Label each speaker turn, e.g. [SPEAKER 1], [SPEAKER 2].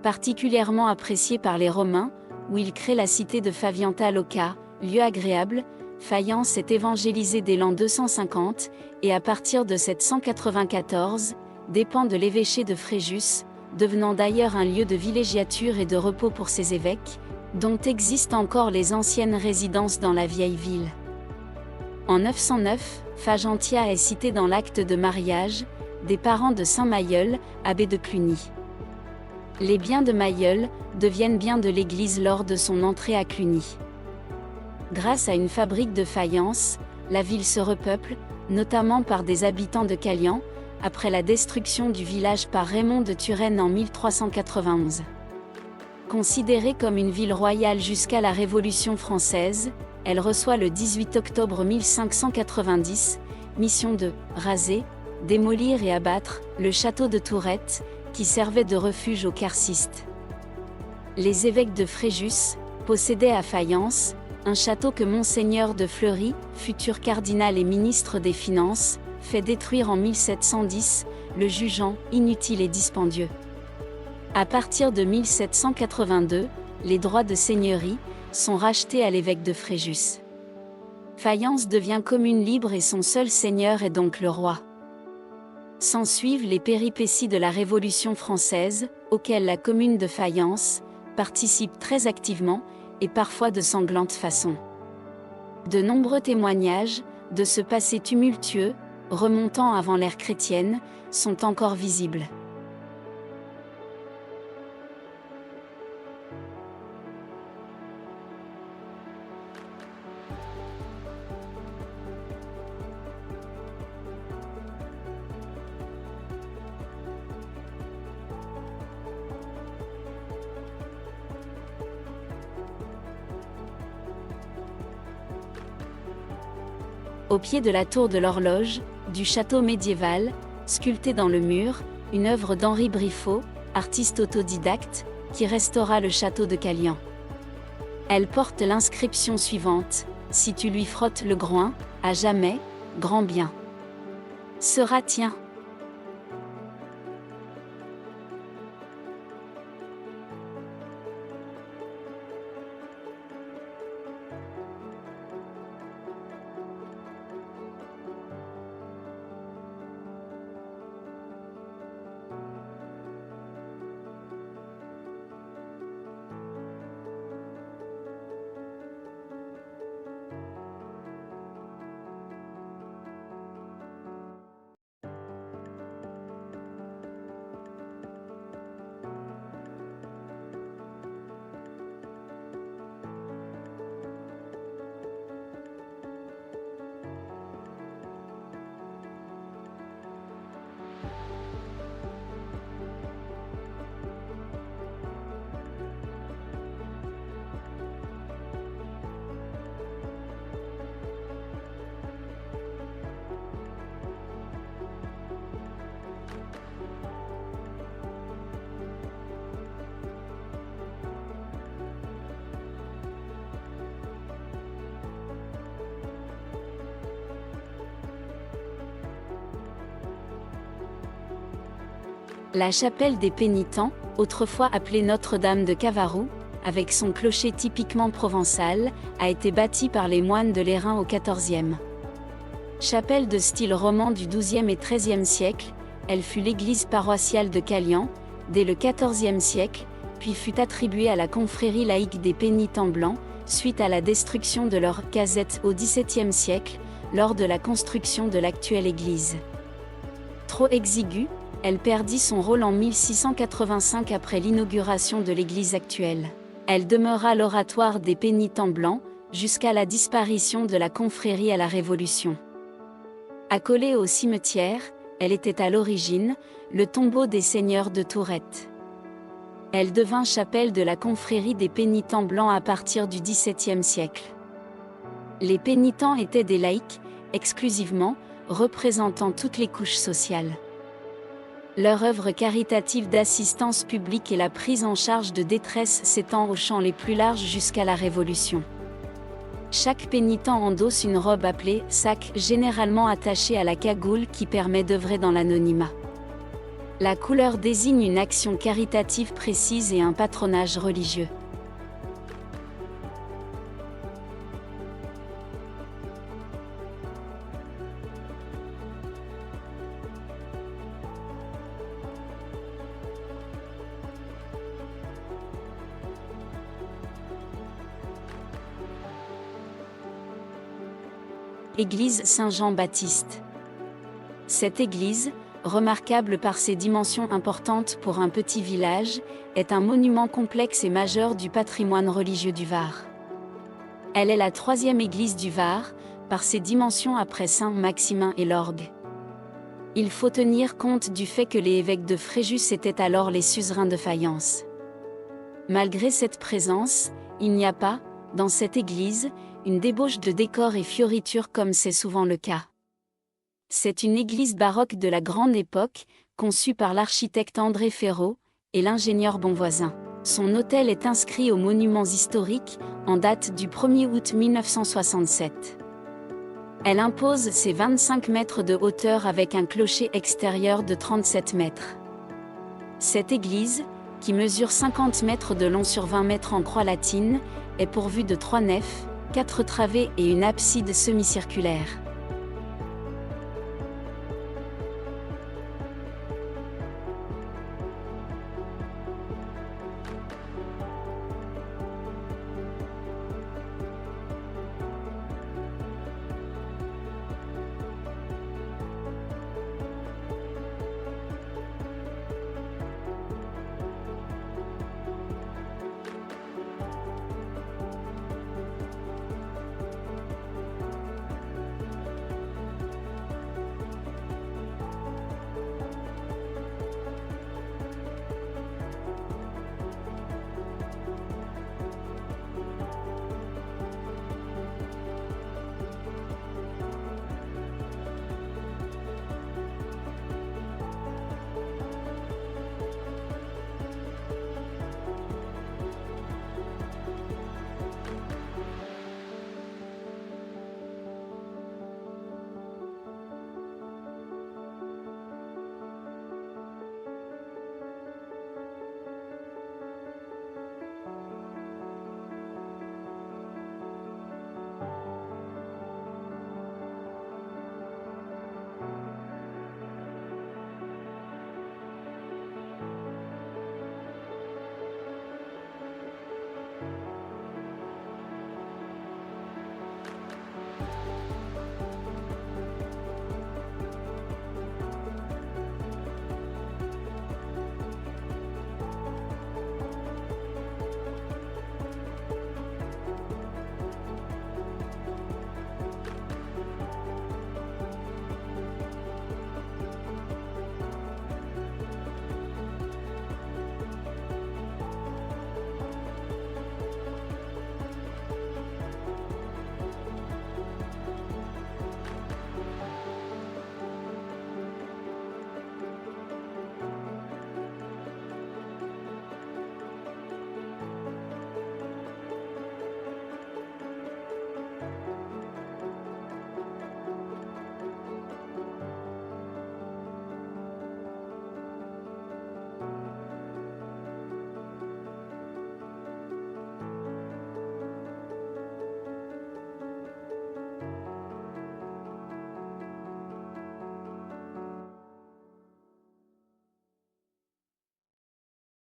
[SPEAKER 1] Particulièrement apprécié par les Romains, où il crée la cité de Favianta Loca, lieu agréable, Fayence est évangélisé dès l'an 250, et à partir de 794, dépend de l'évêché de Fréjus, devenant d'ailleurs un lieu de villégiature et de repos pour ses évêques, dont existent encore les anciennes résidences dans la vieille ville. En 909, Fagentia est citée dans l'acte de mariage des parents de saint Mailleul, abbé de Cluny. Les biens de Mailleul deviennent biens de l'Église lors de son entrée à Cluny. Grâce à une fabrique de faïence, la ville se repeuple, notamment par des habitants de Calian, après la destruction du village par Raymond de Turenne en 1391. Considérée comme une ville royale jusqu'à la Révolution française, elle reçoit le 18 octobre 1590, mission de raser, démolir et abattre le château de Tourette, qui servait de refuge aux carcistes. Les évêques de Fréjus possédaient à Fayence un château que Monseigneur de Fleury, futur cardinal et ministre des Finances, fait détruire en 1710, le jugeant inutile et dispendieux. À partir de 1782, les droits de seigneurie sont rachetés à l'évêque de Fréjus. Fayence devient commune libre et son seul seigneur est donc le roi. S'ensuivent les péripéties de la Révolution française, auxquelles la commune de Fayence participe très activement, et parfois de sanglante façon. De nombreux témoignages de ce passé tumultueux, remontant avant l'ère chrétienne, sont encore visibles. Au pied de la tour de l'horloge, du château médiéval, sculptée dans le mur, une œuvre d'Henri Briffaut, artiste autodidacte, qui restaura le château de Calian. Elle porte l'inscription suivante: « Si tu lui frottes le groin, à jamais, grand bien sera tien. » La chapelle des Pénitents, autrefois appelée Notre-Dame de Cavarou, avec son clocher typiquement provençal, a été bâtie par les moines de l'Airain au XIVe. Chapelle de style roman du XIIe et XIIIe siècle, elle fut l'église paroissiale de Calian, dès le XIVe siècle, puis fut attribuée à la confrérie laïque des Pénitents blancs, suite à la destruction de leur casette au XVIIe siècle, lors de la construction de l'actuelle église. Trop exiguë, elle perdit son rôle en 1685 après l'inauguration de l'église actuelle. Elle demeura l'oratoire des Pénitents blancs, jusqu'à la disparition de la confrérie à la Révolution. Accolée au cimetière, elle était à l'origine le tombeau des seigneurs de Tourette. Elle devint chapelle de la confrérie des Pénitents blancs à partir du XVIIe siècle. Les pénitents étaient des laïcs, exclusivement, représentant toutes les couches sociales. Leur œuvre caritative d'assistance publique et la prise en charge de détresse s'étend aux champs les plus larges jusqu'à la Révolution. Chaque pénitent endosse une robe appelée sac, généralement attachée à la cagoule qui permet d'œuvrer dans l'anonymat. La couleur désigne une action caritative précise et un patronage religieux. Église Saint-Jean-Baptiste. Cette église, remarquable par ses dimensions importantes pour un petit village, est un monument complexe et majeur du patrimoine religieux du Var. Elle est la troisième église du Var, par ses dimensions après Saint-Maximin et l'Orgue. Il faut tenir compte du fait que les évêques de Fréjus étaient alors les suzerains de Fayence. Malgré cette présence, il n'y a pas, dans cette église, une débauche de décors et fioritures comme c'est souvent le cas. C'est une église baroque de la grande époque, conçue par l'architecte André Ferraud et l'ingénieur Bonvoisin. Son autel est inscrit aux monuments historiques, en date du 1er août 1967. Elle impose ses 25 mètres de hauteur avec un clocher extérieur de 37 mètres. Cette église, qui mesure 50 mètres de long sur 20 mètres en croix latine, est pourvue de 3 nefs, 4 travées et une abside semi-circulaire.